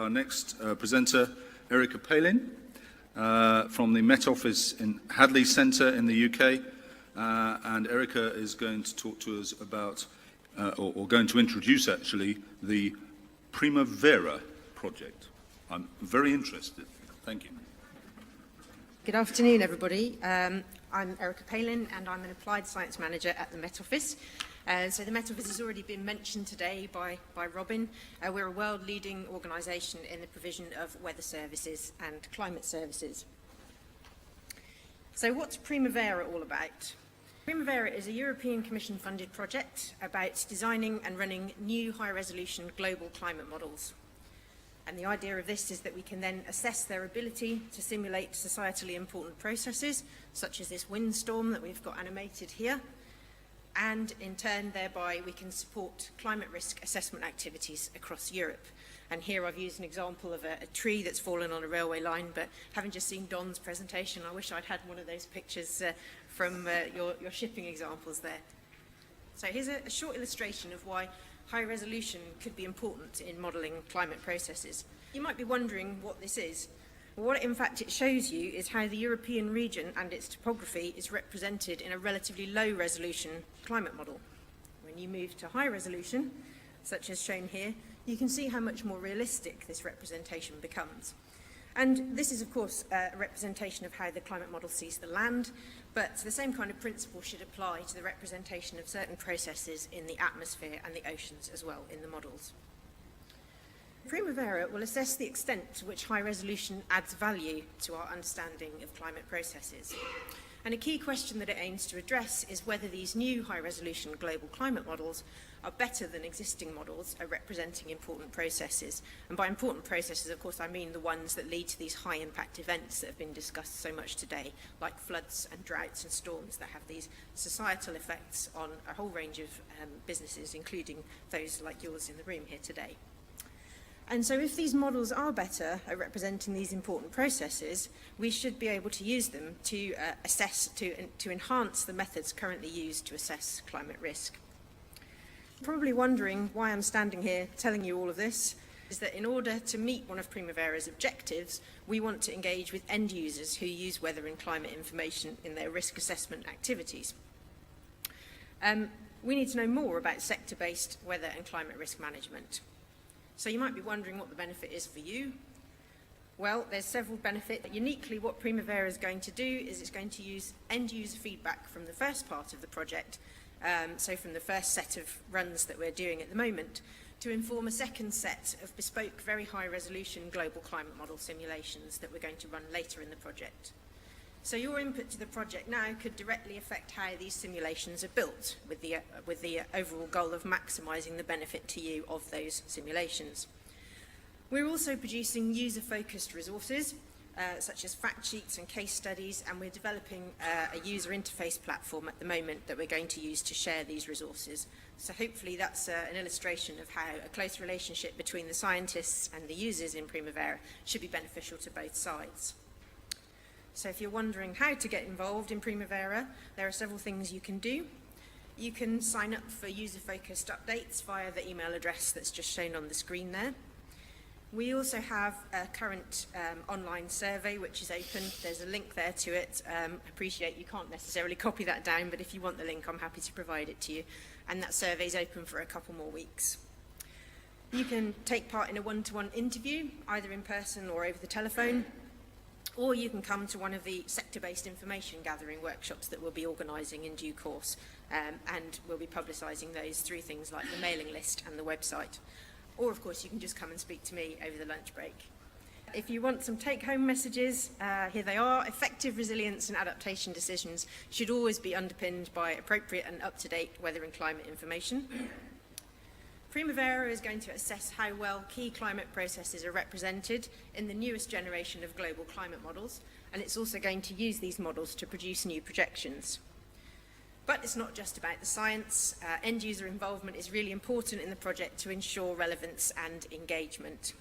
our next presenter, Erika Palin, from the Met Office in Hadley Centre in the UK. And Erika is going to talk to us about, or going to introduce actually, the Primavera project. I'm very interested. Thank you. Good afternoon, everybody. I'm Erika Palin, and I'm an Applied Science Manager at the Met Office. So the Met Office has already been mentioned today by Robin. We're a world-leading organisation in the provision of weather services and climate services. So what's Primavera all about? Primavera is a European Commission-funded project about designing and running new high-resolution global climate models. And the idea of this is that we can then assess their ability to simulate societally important processes, such as this windstorm that we've got animated here, and in turn, thereby, we can support climate risk assessment activities across Europe. And here I've used an example of a tree that's fallen on a railway line, but having just seen Don's presentation, I wish I'd had one of those pictures from your shipping examples there. So here's a short illustration of why high resolution could be important in modelling climate processes. You might be wondering what this is. Well, what in fact it shows you is how the European region and its topography is represented in a relatively low resolution climate model. When you move to high resolution, such as shown here, you can see how much more realistic this representation becomes. And this is, of course, a representation of how the climate model sees the land, but the same kind of principle should apply to the representation of certain processes in the atmosphere and the oceans as well in the models. Primavera will assess the extent to which high resolution adds value to our understanding of climate processes. And a key question that it aims to address is whether these new high resolution global climate models are better than existing models at representing important processes. And by important processes, of course, I mean the ones that lead to these high impact events that have been discussed so much today, like floods and droughts and storms that have these societal effects on a whole range of businesses, including those like yours in the room here today. And so if these models are better at representing these important processes, we should be able to use them to to enhance the methods currently used to assess climate risk. You're probably wondering why I'm standing here telling you all of this, is that in order to meet one of Primavera's objectives, we want to engage with end users who use weather and climate information in their risk assessment activities. We need to know more about sector-based weather and climate risk management. So you might be wondering what the benefit is for you. Well, there's several benefits. Uniquely, what Primavera is going to do is it's going to use end-user feedback from the first part of the project, so from the first set of runs that we're doing at the moment, to inform a second set of bespoke, very high-resolution global climate model simulations that we're going to run later in the project. So your input to the project now could directly affect how these simulations are built, with the overall goal of maximising the benefit to you of those simulations. We're also producing user-focused resources, such as fact sheets and case studies, and we're developing a user interface platform at the moment that we're going to use to share these resources. So hopefully that's an illustration of how a close relationship between the scientists and the users in Primavera should be beneficial to both sides. So if you're wondering how to get involved in Primavera, there are several things you can do. You can sign up for user-focused updates via the email address that's just shown on the screen there. We also have a current online survey which is open. There's a link there to it. I appreciate you can't necessarily copy that down, but if you want the link, I'm happy to provide it to you. And that survey is open for a couple more weeks. You can take part in a one-to-one interview, either in person or over the telephone. Or you can come to one of the sector-based information gathering workshops that we'll be organising in due course, and we'll be publicising those through things like the mailing list and the website. Or, of course, you can just come and speak to me over the lunch break. If you want some take-home messages, here they are. Effective resilience and adaptation decisions should always be underpinned by appropriate and up-to-date weather and climate information. Primavera is going to assess how well key climate processes are represented in the newest generation of global climate models, and it's also going to use these models to produce new projections. But it's not just about the science. End-user involvement is really important in the project to ensure relevance and engagement.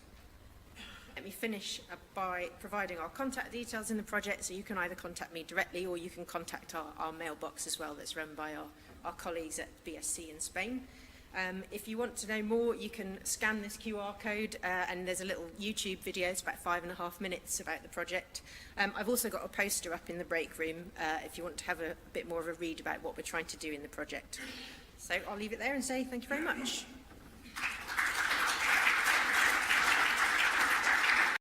Let me finish by providing our contact details in the project, so you can either contact me directly or you can contact our mailbox as well that's run by our colleagues at BSC in Spain. If you want to know more, you can scan this QR code and there's a little YouTube video, it's about 5.5 minutes about the project. I've also got a poster up in the break room if you want to have a bit more of a read about what we're trying to do in the project. So I'll leave it there and say thank you very much.